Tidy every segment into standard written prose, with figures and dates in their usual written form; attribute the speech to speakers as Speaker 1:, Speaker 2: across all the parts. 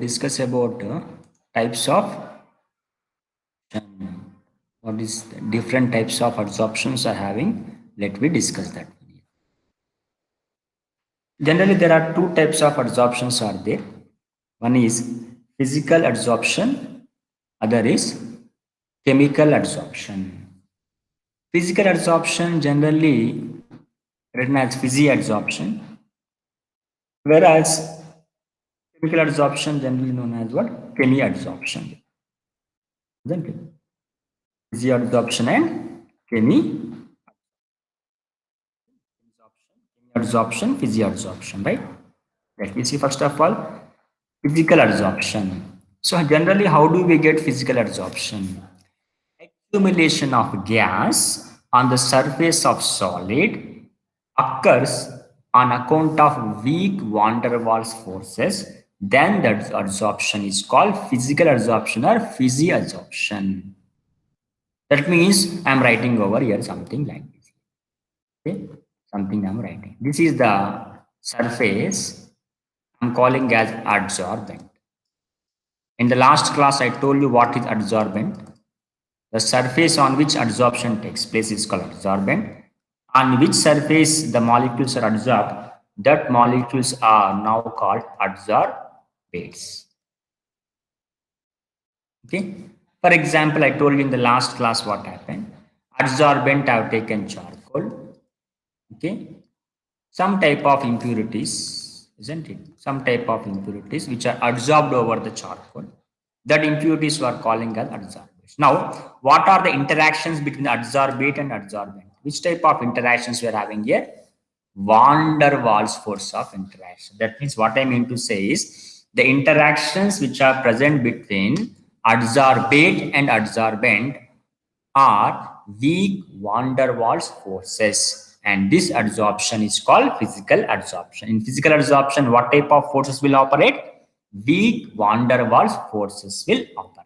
Speaker 1: discuss about types of what is the different types of adsorptions are having. Let me discuss that. Generally, there are two types of adsorptions are there. One is physical adsorption, other is chemical adsorption. Physical adsorption generally written as physiadsorption, whereas chemical adsorption generally known as what? Chemiadsorption. Isn't it? Physiadsorption and chemiadsorption, physiadsorption, right? Let me see first of all physical adsorption. So generally, how do we get physical adsorption? Accumulation of gas on the surface of solid occurs on account of weak van der Waals forces. Then that adsorption is called physical adsorption or physiadsorption. That means I'm writing over here something like this. Okay, something I'm writing. This is the surface I'm calling as adsorbent. In the last class, I told you what is adsorbent. The surface on which adsorption takes place is called adsorbent. On which surface the molecules are adsorbed, that molecules are now called adsorbates. Okay. For example, I told you in the last class what happened. Adsorbent I have taken charcoal. Okay. Some type of impurities, isn't it? Some type of impurities which are adsorbed over the charcoal. That impurities we are calling as adsorbents. Now, what are the interactions between adsorbate and adsorbent? Which type of interactions we are having here? Van der Waals force of interaction. That means what I mean to say is the interactions which are present between adsorbate and adsorbent are weak van der Waals forces, and this adsorption is called physical adsorption. In physical adsorption, what type of forces will operate? Weak van der Waals forces will operate.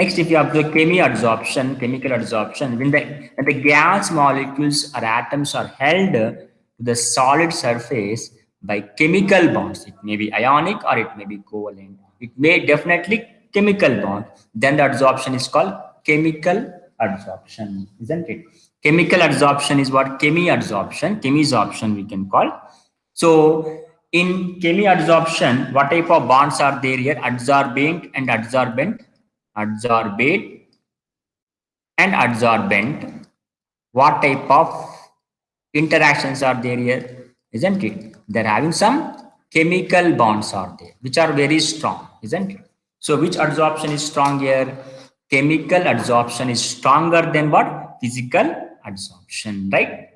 Speaker 1: Next, if you have the chemical adsorption, when the gas molecules or atoms are held to the solid surface by chemical bonds, it may be ionic or it may be covalent. It may definitely chemical bond. Then the adsorption is called chemical adsorption, isn't it? Chemical adsorption is what? Chemisorption we can call. So in chemiadsorption, what type of bonds are there here? Adsorbent and adsorbent, adsorbate and adsorbent. What type of interactions are there here? Isn't it? They're having some chemical bonds are there, which are very strong, isn't it? So which adsorption is strong here? Chemical adsorption is stronger than what? Physical adsorption, right?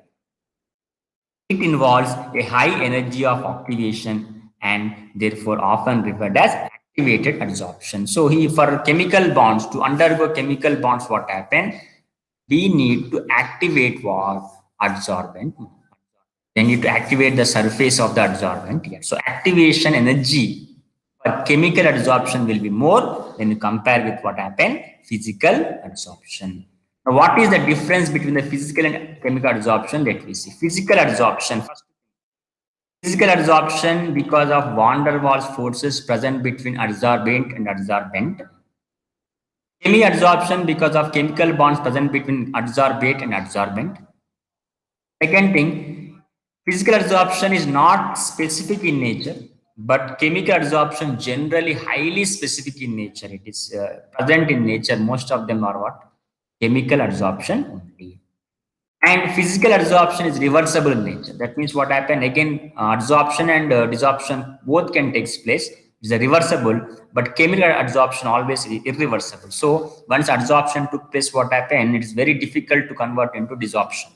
Speaker 1: It involves a high energy of activation and therefore often referred as activated adsorption. So for chemical bonds, to undergo chemical bonds, what happens? We need to activate what? Adsorbent. They need to activate the surface of the adsorbent here. So activation energy for chemical adsorption will be more when you compare with what happened? Physical adsorption. Now, what is the difference between the physical and chemical adsorption? Let me see. Physical adsorption. First, physical adsorption because of van der Waals forces present between adsorbent and adsorbent. Chemi-adsorption because of chemical bonds present between adsorbate and adsorbent. Second thing, physical adsorption is not specific in nature, but chemical adsorption generally highly specific in nature. It is present in nature. Most of them are what? Chemical adsorption only. And physical adsorption is reversible in nature. That means what happened again, adsorption and desorption both can take place. It's a reversible, but chemical adsorption always irreversible. So once adsorption took place, what happened? It is very difficult to convert into desorption.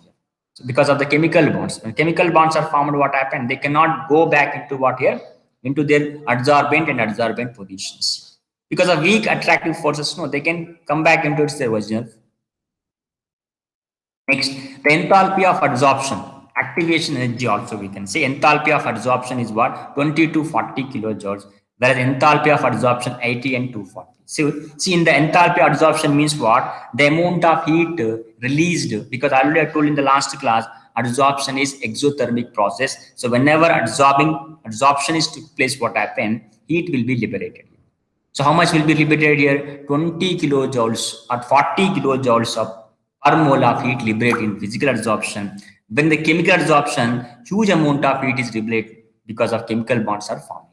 Speaker 1: So because of the chemical bonds. When chemical bonds are formed, what happened? They cannot go back into what here? Into their adsorbent and adsorbent positions. Because of weak attractive forces, no, they can come back into its original. Next, the enthalpy of adsorption, activation energy also we can say. Enthalpy of adsorption is what? 20 to 40 kilojoules, whereas enthalpy of adsorption 80 and 240. So, see in the enthalpy adsorption means what? The amount of heat released, because already I told in the last class, adsorption is exothermic process. So whenever absorption is took place, what happened? heat will be liberated. So how much will be liberated here? 20 kilojoules or 40 kilojoules of per mole of heat liberated in physical adsorption. When the chemical adsorption, huge amount of heat is liberated because of chemical bonds are forming.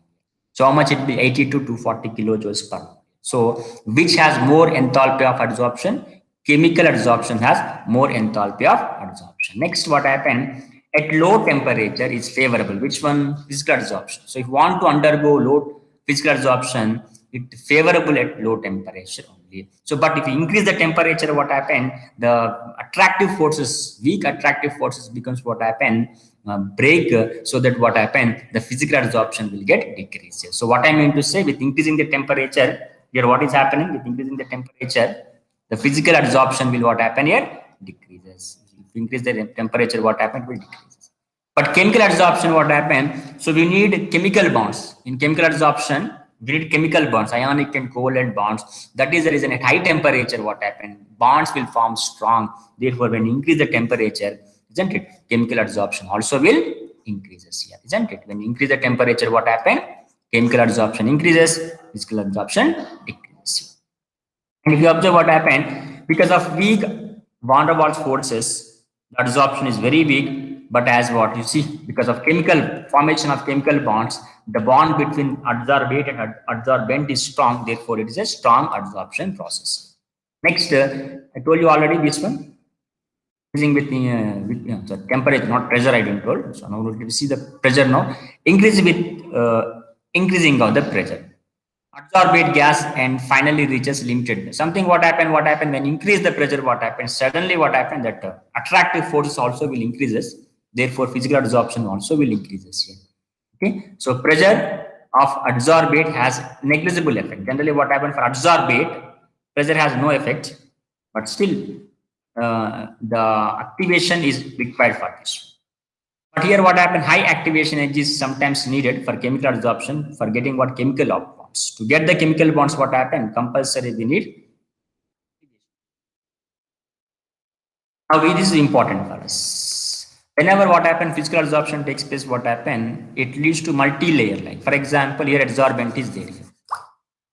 Speaker 1: So how much it will be? 80 to 240 kilojoules per mole. So which has more enthalpy of adsorption? Chemical adsorption has more enthalpy of adsorption. Next, what happened? At low temperature is favorable. Which one? Physical adsorption. So if you want to undergo low physical adsorption, it favorable at low temperature only. So, but if you increase the temperature, what happened? The attractive forces, weak attractive forces becomes what happened? Break, so that what happened? The physical adsorption will get decreased. So what I mean to say, with increasing the temperature, here what is happening? With increasing the temperature, the physical adsorption will what happen here? Decreases. If you increase the temperature, what happens? Will decrease. But chemical adsorption, what happens? So we need chemical bonds. In chemical adsorption, we need chemical bonds, ionic and covalent bonds. That is the reason at high temperature, what happens? Bonds will form strong. Therefore, when you increase the temperature, isn't it? Chemical adsorption also will increases here, isn't it? When you increase the temperature, what happens? Chemical adsorption increases, physical adsorption decreases. And if you observe what happened, because of weak van der Waals forces, the adsorption is very weak. But as what you see, because of chemical formation of chemical bonds, the bond between adsorbate and adsorbent is strong. Therefore, it is a strong adsorption process. Next, I told you already this one. Increasing with the temperature, not pressure. I didn't told. So now we see the pressure now. Increase with increasing of the pressure. Adsorbate gas and finally reaches limited. Something what happened when increase the pressure, what happens? Suddenly what happened? That attractive forces also will increases. Therefore, physical adsorption also will increases here. Okay. So pressure of adsorbate has negligible effect. Generally, what happens for adsorbate, pressure has no effect, but still the activation is required for this. But here what happened? High activation energy is sometimes needed for chemical adsorption for getting what chemical bonds. To get the chemical bonds, what happened? Compulsory we need. Now this is important for us. Whenever what happened, physical adsorption takes place, what happened? It leads to multi-layer. Like for example, here adsorbent is there.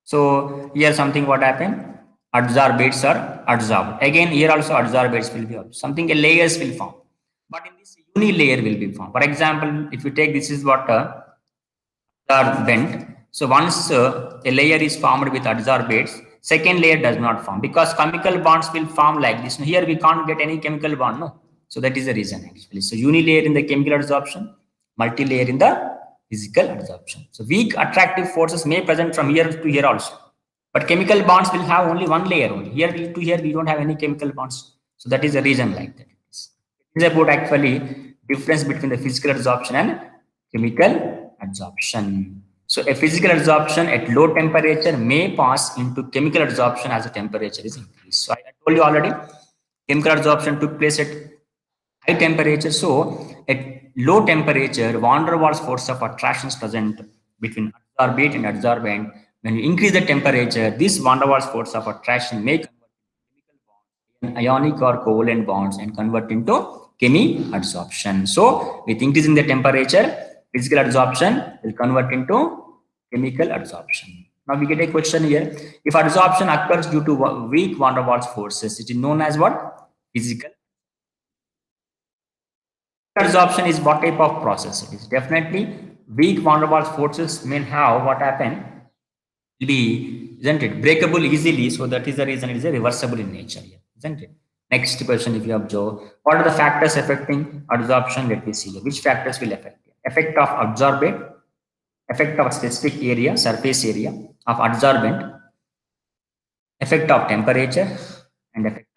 Speaker 1: So here something what happened? Adsorbates are adsorbed. Again, here also adsorbates will be absorbed. Something layers will form. But in this uni-layer will be formed. For example, if you take this is what adsorbent. So once a layer is formed with adsorbates, second layer does not form because chemical bonds will form like this. Now, here we can't get any chemical bond, no. So that is the reason actually. So uni-layer in the chemical adsorption, multi-layer in the physical adsorption. So weak attractive forces may present from here to here also. But chemical bonds will have only one layer only. Here to here we don't have any chemical bonds. So that is the reason like that. It is about actually difference between the physical adsorption and chemical adsorption. So a physical adsorption at low temperature may pass into chemical adsorption as the temperature is increased. So I told you already, chemical adsorption took place at high temperature. So at low temperature, van der Waals force of attraction is present between adsorbate and adsorbent. When you increase the temperature, this van der Waals force of attraction may convert chemical bonds, ionic or covalent bonds, and convert into chemi adsorption. So with increasing the temperature, physical adsorption will convert into chemical adsorption. Now we get a question here. If adsorption occurs due to weak van der Waals forces, it is known as what? Physical adsorption is what type of process? It is definitely weak van der Waals forces may have what happen will be, isn't it, breakable easily. So that is the reason it is a reversible in nature here, isn't it? Next question, if you observe, what are the factors affecting adsorption? Let me see here. Which factors will affect it? Effect of adsorbate, effect of specific area, surface area of adsorbent, effect of temperature, and effect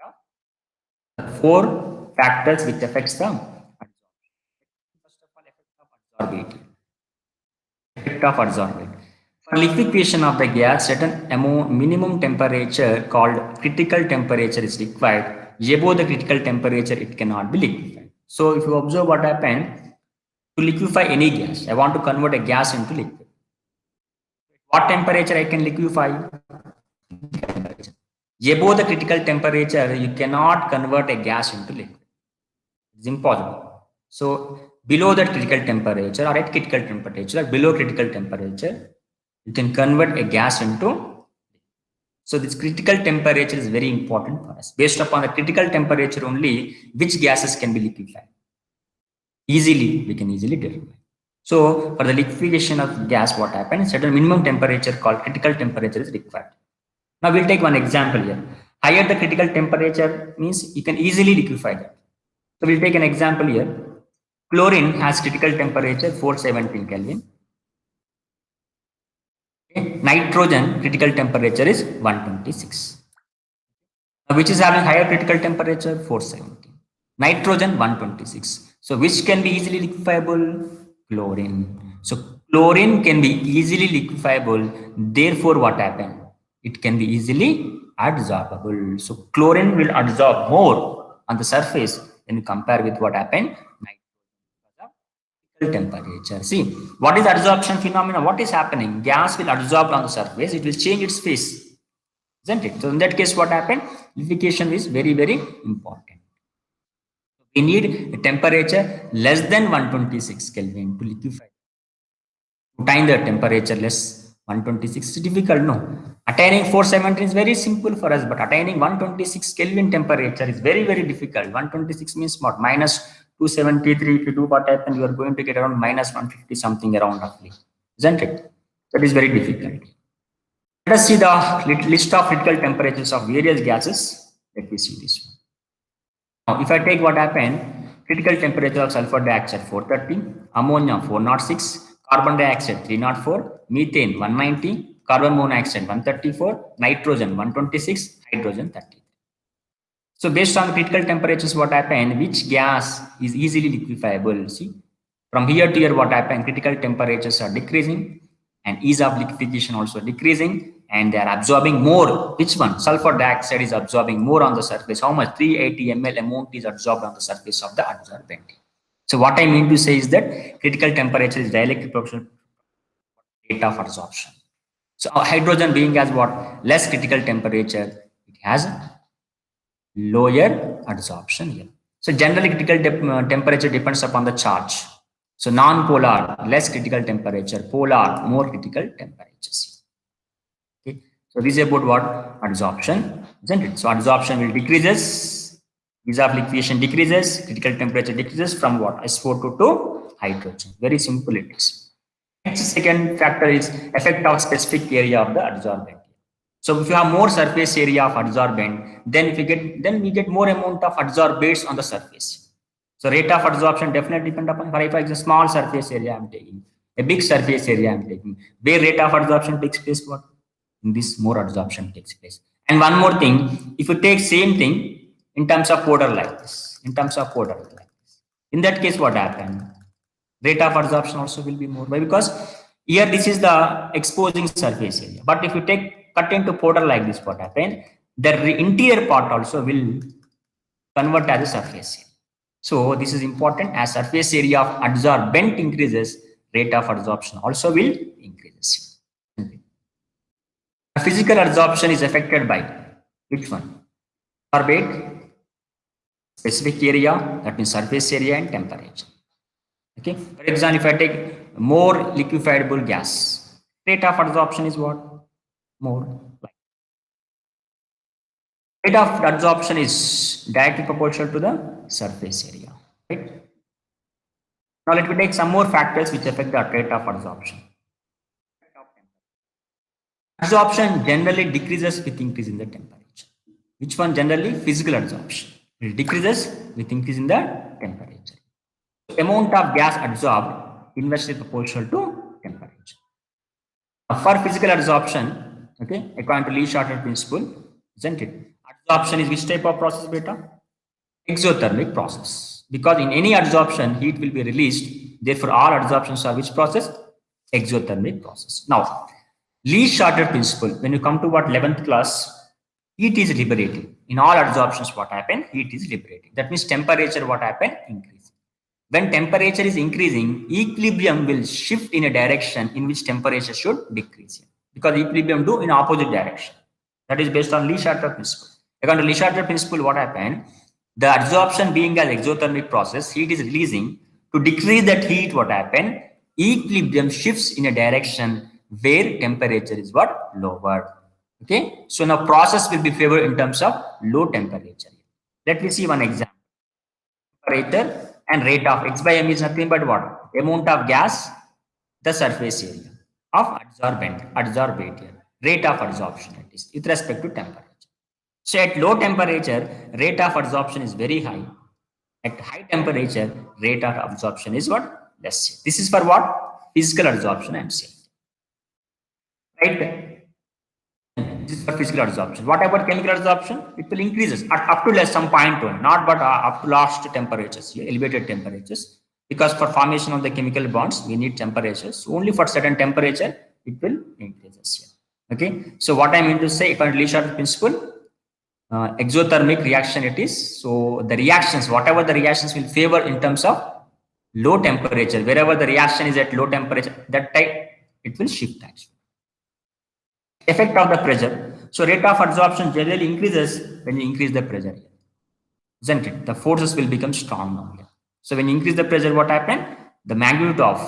Speaker 1: of four factors which affects the adsorption. First of all, effect of adsorbate. Effect of adsorbate. For liquefaction of the gas, certain minimum temperature called critical temperature is required. Above the critical temperature, it cannot be liquefied. So if you observe what happened, to liquefy any gas, I want to convert a gas into liquid. What temperature I can liquefy? Above the critical temperature, you cannot convert a gas into liquid. It's impossible. So below that critical temperature or at critical temperature or below critical temperature, You can convert a gas into. So this critical temperature is very important for us. Based upon the critical temperature only, which gases can be liquefied. Easily, we can easily determine. So for the liquefaction of gas, what happens? Certain minimum temperature called critical temperature is required. Now we'll take one example here. Higher the critical temperature means you can easily liquefy that. So we'll take an example here. Chlorine has critical temperature 417 Kelvin. Okay. Nitrogen critical temperature is 126. Now, which is having higher critical temperature? 470. Nitrogen 126. So which can be easily liquefiable? Chlorine. So chlorine can be easily liquefiable. Therefore, what happened? It can be easily adsorbable. So chlorine will absorb more on the surface when you compare with what happened. Temperature. See, what is adsorption phenomena? What is happening? Gas will absorb on the surface. It will change its phase, isn't it? So in that case, what happened? Liquefaction is very, very important. We need a temperature less than 126 Kelvin to liquefy. To attain the temperature less 126 is difficult, no. Attaining 417 is very simple for us, but attaining 126 Kelvin temperature is very, very difficult. 126 means what? Minus 273. If you do what happened, you are going to get around minus 150 something around roughly, isn't it? That is very difficult. Let us see the list of critical temperatures of various gases. Let me see this one. Now, if I take what happened, critical temperature of sulfur dioxide 430, ammonia 406, carbon dioxide 304, methane 190, carbon monoxide 134, nitrogen 126, hydrogen 30. So based on critical temperatures, what happened? Which gas is easily liquefiable? See, from here to here, what happened? Critical temperatures are decreasing, and ease of liquefaction also decreasing, and they are absorbing more. Which one? Sulfur dioxide is absorbing more on the surface. How much? 380 ml amount is absorbed on the surface of the adsorbent. So what I mean to say is that critical temperature is directly proportional to rate of adsorption. So hydrogen being as what? Less critical temperature, it has lower adsorption here. So generally critical temperature depends upon the charge. So non-polar, less critical temperature, polar, more critical temperatures. Okay. So this is about what? Adsorption, isn't it? So adsorption will decreases, ease of liquefaction decreases, critical temperature decreases from what? SO2 to hydrogen. Very simple it is. Next second factor is effect of specific area of the adsorbent. So if you have more surface area of adsorbent, then we get more amount of adsorbates on the surface. So rate of adsorption definitely depend upon, for if it's a small surface area I'm taking, a big surface area I'm taking, where rate of adsorption takes place, what? In this more adsorption takes place. And one more thing, if you take same thing in terms of powder like this, in that case what happens? Rate of adsorption also will be more. Why? Because here this is the exposing surface area. But if you take cut into powder like this, what happens? The interior part also will convert as a surface area. So this is important. As surface area of adsorbent increases, rate of adsorption also will increase. Physical adsorption is affected by which one? Adsorbate, specific area, that means surface area and temperature. Okay. For example, if I take more liquefiable gas, rate of adsorption is what? More. Rate of adsorption is directly proportional to the surface area. Right. Now let me take some more factors which affect the rate of adsorption. Adsorption generally decreases with increase in the temperature. Which one generally? Physical adsorption. It decreases with increase in the temperature. Amount of gas absorbed inversely proportional to temperature. For physical adsorption, okay, according to Lee-Shorter principle, isn't it? Adsorption is which type of process, beta? Exothermic process. Because in any adsorption, heat will be released. Therefore, all adsorptions are which process? Exothermic process. Now, Lee-Shorter principle, when you come to what 11th class, heat is liberating. In all adsorptions, what happened? Heat is liberating. That means temperature, what happened? Increase. When temperature is increasing, equilibrium will shift in a direction in which temperature should decrease. Because equilibrium do in opposite direction. That is based on Lee-Shorter principle. According to Lee-Shorter principle, what happened? The adsorption being an exothermic process, heat is releasing. To decrease that heat, what happened? Equilibrium shifts in a direction where temperature is what? Lower. Okay. So now process will be favored in terms of low temperature. Let me see one example. Temperature and rate of X by M is nothing but what? Amount of gas, the surface area of adsorbent here. Rate of adsorption it is with respect to temperature. So at low temperature, rate of adsorption is very high. At high temperature, rate of absorption is what? Less. This is for what? Physical adsorption I am saying. Right? This is for physical adsorption. What about chemical adsorption? It will increases up to less some point one, not but up to last temperatures, elevated temperatures. Because for formation of the chemical bonds, we need temperatures. So only for certain temperature, it will increases here. Okay. So what I mean to say, if I release short principle, exothermic reaction it is. So the reactions, whatever the reactions will favor in terms of low temperature, wherever the reaction is at low temperature, that type it will shift actually. Effect of the pressure. So rate of adsorption generally increases when you increase the pressure here, isn't it? The forces will become strong now here. So when you increase the pressure, what happens? The magnitude of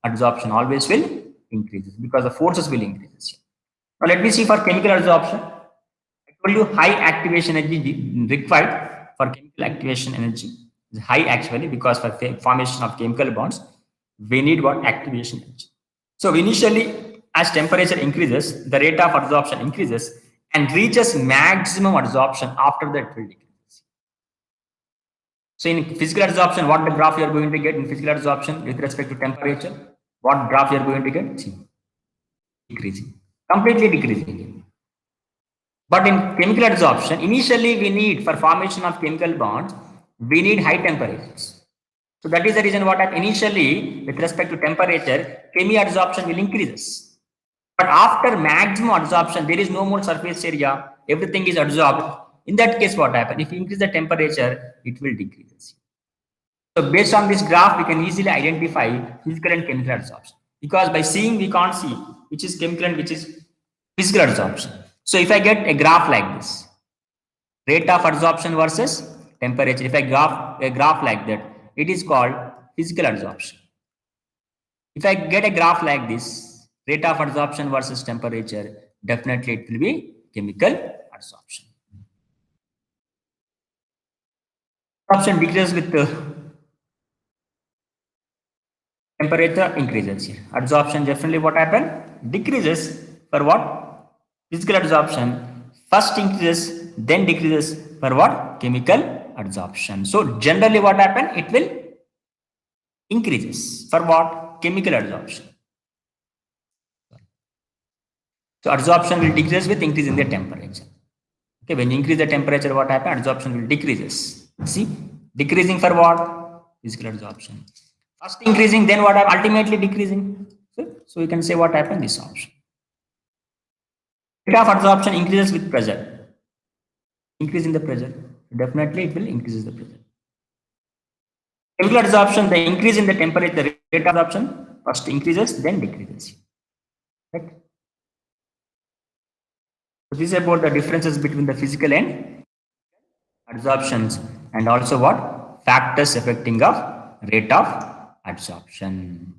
Speaker 1: adsorption always will increase because the forces will increase here. Now let me see for chemical adsorption. I told you high activation energy required for chemical activation energy is high actually because for formation of chemical bonds, we need what? Activation energy. So initially, as temperature increases, the rate of adsorption increases and reaches maximum adsorption after that it will decrease. So in physical adsorption, what the graph you are going to get in physical adsorption with respect to temperature? What graph you are going to get? See, decreasing, completely decreasing. But in chemical adsorption, initially we need for formation of chemical bonds, we need high temperatures. So that is the reason what initially with respect to temperature, chemi adsorption will increases. But after maximum adsorption, there is no more surface area, everything is adsorbed. In that case, what happens? If you increase the temperature, it will decrease. So based on this graph, we can easily identify physical and chemical adsorption. Because by seeing, we can't see which is chemical and which is physical adsorption. So if I get a graph like this, rate of adsorption versus temperature, if I graph a graph like that, it is called physical adsorption. If I get a graph like this, rate of adsorption versus temperature, definitely it will be chemical adsorption. Adsorption decreases with temperature increases here. Adsorption definitely what happened? Decreases for what? Physical adsorption. First increases, then decreases for what? Chemical adsorption. So generally what happened? It will increases for what? Chemical adsorption. So adsorption will decrease with increase in the temperature. Okay, when you increase the temperature, what happens? Adsorption will decreases. See, decreasing for what? Physical adsorption. First increasing, then what happens? Ultimately decreasing. So you can say what happened? This option. Rate of adsorption increases with pressure. Increase in the pressure. Definitely it will increase the pressure. Chemical adsorption, the increase in the temperature, the rate of adsorption first increases, then decreases. Right? So this is about the differences between the physical and adsorptions and also what? Factors affecting of rate of adsorption.